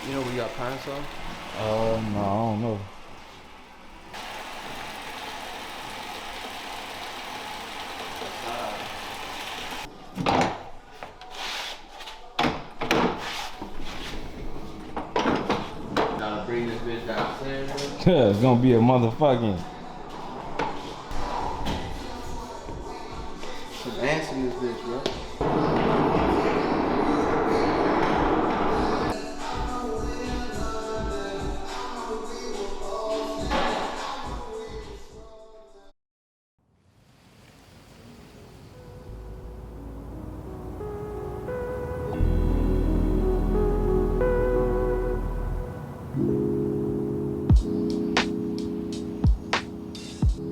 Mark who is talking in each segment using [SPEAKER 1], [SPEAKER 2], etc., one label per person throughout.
[SPEAKER 1] You know we got pine saw?
[SPEAKER 2] No, I don't know.
[SPEAKER 1] Gotta bring this bitch downstairs, bro.
[SPEAKER 2] It's gonna be a motherfucking.
[SPEAKER 1] Some ants in this bitch, bro.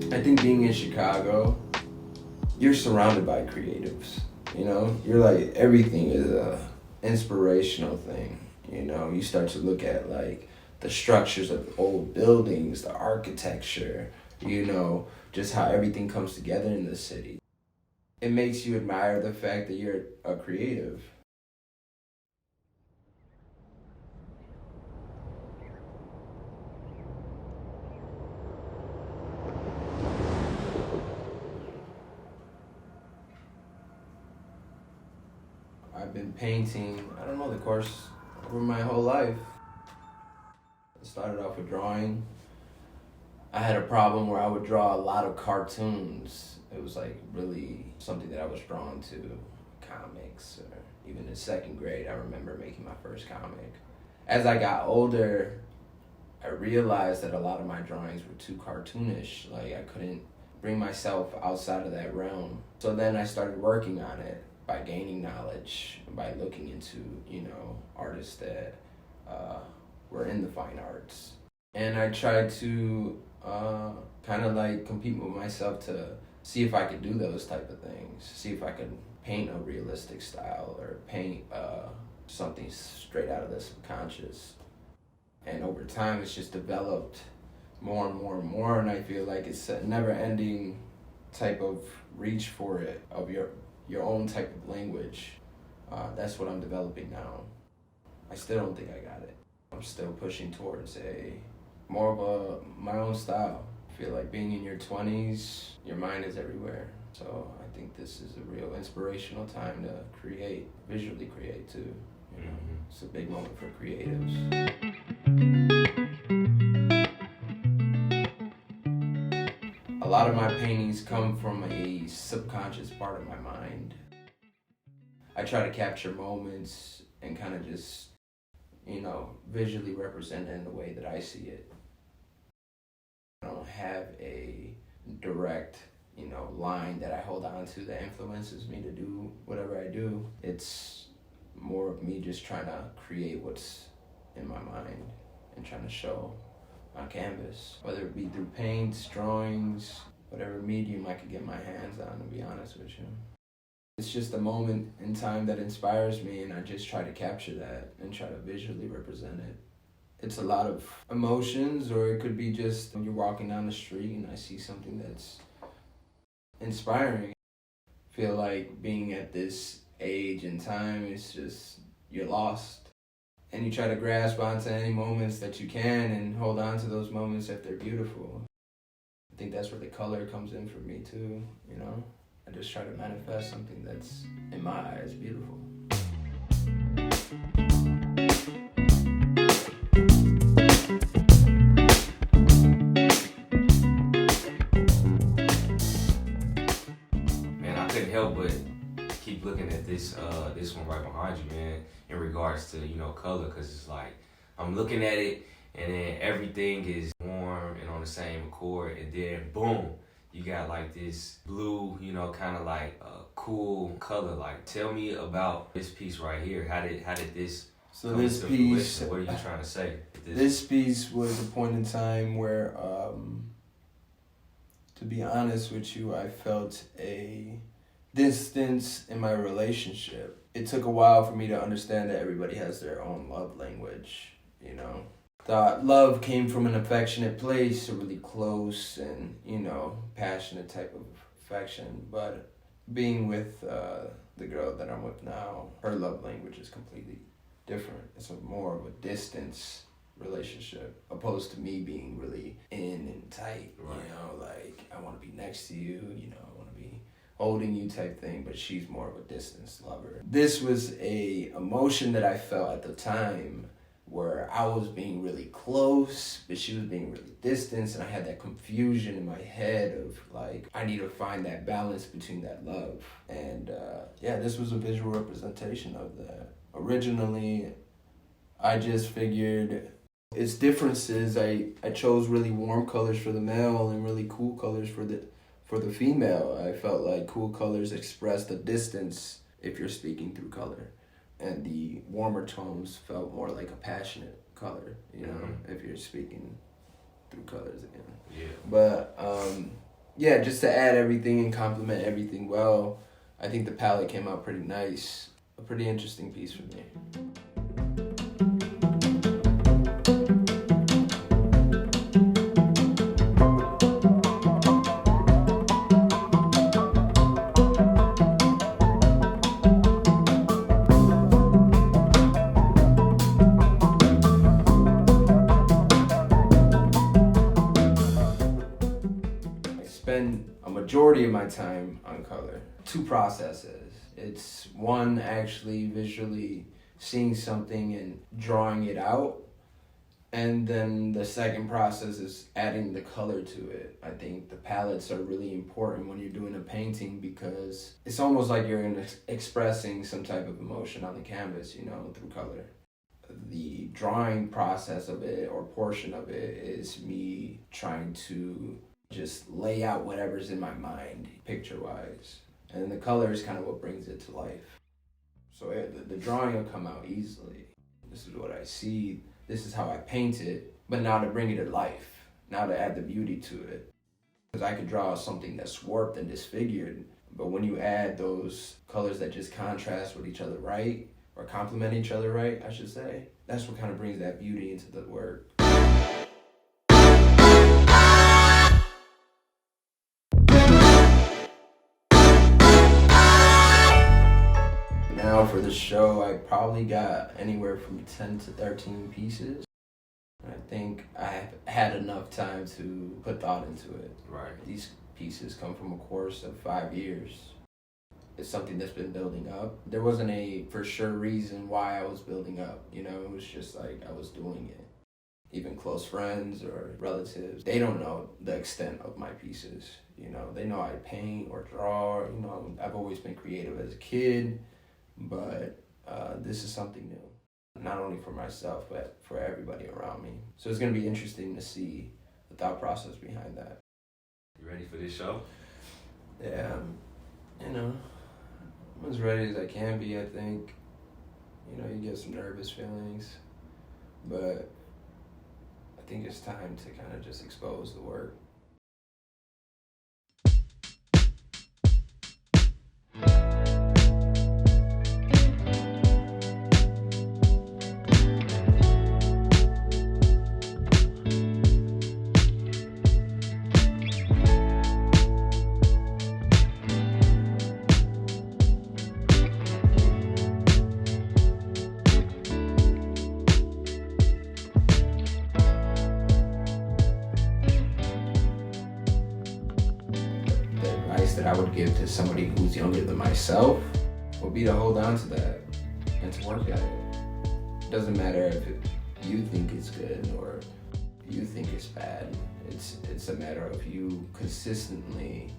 [SPEAKER 3] I think being in Chicago, you're surrounded by creatives. You know, you're like everything is a inspirational thing. You know, you start to look at like the structures of old buildings, the architecture. You know, just how everything comes together in the city. It makes you admire the fact that you're a creative. I've been painting, I don't know, the course over my whole life. I started off with drawing. I had a problem where I would draw a lot of cartoons. It was like really something that I was drawn to, comics, or even in second grade, I remember making my first comic. As I got older, I realized that a lot of my drawings were too cartoonish. Like I couldn't bring myself outside of that realm. So then I started working on it by gaining knowledge, by looking into, you know, artists that were in the fine arts. And I tried to kind of like compete with myself to see if I could do those type of things, see if I could paint a realistic style or paint something straight out of the subconscious. And over time, it's just developed more and more and more, and I feel like it's a never-ending type of reach for it of your own type of language. That's what I'm developing now. I still don't think I got it. I'm still pushing towards a more of my own style. I feel like being in your 20s, your mind is everywhere. So I think this is a real inspirational time to create, visually create too. You know, it's a big moment for creatives. A lot of my paintings come from a subconscious part of my mind. I try to capture moments and kind of just, you know, visually represent it in the way that I see it. I don't have a direct, you know, line that I hold on to that influences me to do whatever I do. It's more of me just trying to create what's in my mind and trying to show on canvas, whether it be through paints, drawings, whatever medium I could get my hands on, to be honest with you. It's just a moment in time that inspires me, and I just try to capture that and try to visually represent it. It's a lot of emotions, or it could be just when you're walking down the street and I see something that's inspiring. I feel like being at this age and time is just, you're lost. And you try to grasp onto any moments that you can and hold on to those moments if they're beautiful. I think that's where the color comes in for me too, you know? I just try to manifest something that's, in my eyes, beautiful.
[SPEAKER 4] Man, I couldn't help but keep looking at this one right behind you, man, in regards to, you know, color, because it's like, I'm looking at it, and then everything is warm and on the same accord, and then boom, you got like this blue, you know, kind of like a cool color. Like, tell me about this piece right here. How did this
[SPEAKER 3] So
[SPEAKER 4] come
[SPEAKER 3] this
[SPEAKER 4] to
[SPEAKER 3] piece,
[SPEAKER 4] fruition? What are you trying to say?
[SPEAKER 3] this piece was a point in time where, to be honest with you, I felt a distance in my relationship. It took a while for me to understand that everybody has their own love language, you know. Thought love came from an affectionate place, a really close and, you know, passionate type of affection. But being with the girl that I'm with now, her love language is completely different. It's more of a distance relationship opposed to me being really in and tight.
[SPEAKER 4] Right.
[SPEAKER 3] You know, like I want to be next to you. You know, I want to be holding you type thing. But she's more of a distance lover. This was a emotion that I felt at the time, where I was being really close, but she was being really distant, and I had that confusion in my head of like, I need to find that balance between that love. And yeah, this was a visual representation of that. Originally, I just figured its differences. I chose really warm colors for the male and really cool colors for the female. I felt like cool colors express the distance if you're speaking through color. And the warmer tones felt more like a passionate color, you know, if you're speaking through colors again.
[SPEAKER 4] Yeah.
[SPEAKER 3] But, yeah, just to add everything and complement everything well, I think the palette came out pretty nice. A pretty interesting piece for me. Spend a majority of my time on color. Two processes. It's one, actually visually seeing something and drawing it out. And then the second process is adding the color to it. I think the palettes are really important when you're doing a painting because it's almost like you're expressing some type of emotion on the canvas, you know, through color. The drawing process of it or portion of it is me trying to just lay out whatever's in my mind, picture-wise. And then the color is kind of what brings it to life. So the drawing will come out easily. This is what I see. This is how I paint it. But now to bring it to life, now to add the beauty to it. Because I could draw something that's warped and disfigured, but when you add those colors that just contrast with each other right, or complement each other right, I should say, that's what kind of brings that beauty into the work. Now for the show, I probably got anywhere from 10 to 13 pieces. I think I had enough time to put thought into it.
[SPEAKER 4] Right.
[SPEAKER 3] These pieces come from a course of 5 years. It's something that's been building up. There wasn't a for sure reason why I was building up, you know, it was just like I was doing it. Even close friends or relatives, they don't know the extent of my pieces, you know. They know I paint or draw, you know, I've always been creative as a kid, but this is something new. Not only for myself, but for everybody around me. So it's gonna be interesting to see the thought process behind that.
[SPEAKER 4] You ready for this show?
[SPEAKER 3] Yeah, you know, I'm as ready as I can be, I think. You know, you get some nervous feelings, but I think it's time to kind of just expose the work. That I would give to somebody who's younger than myself would be to hold on to that and to work at it. It doesn't matter if you think it's good or you think it's bad. It's a matter of you consistently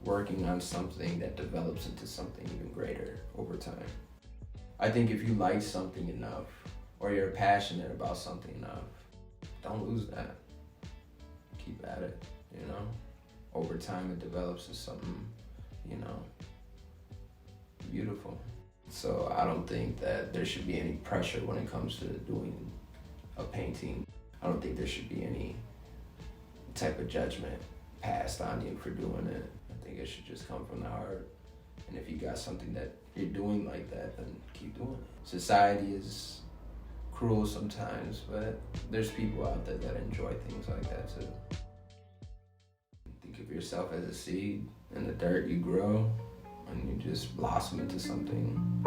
[SPEAKER 3] working on something that develops into something even greater over time. I think if you like something enough or you're passionate about something enough, don't lose that. Keep at it, you know? Over time it develops into something, you know, beautiful. So I don't think that there should be any pressure when it comes to doing a painting. I don't think there should be any type of judgment passed on you for doing it. I think it should just come from the heart. And if you got something that you're doing like that, then keep doing it. Society is cruel sometimes, but there's people out there that enjoy things like that too. Think of yourself as a seed. In the dirt you grow, and you just blossom into something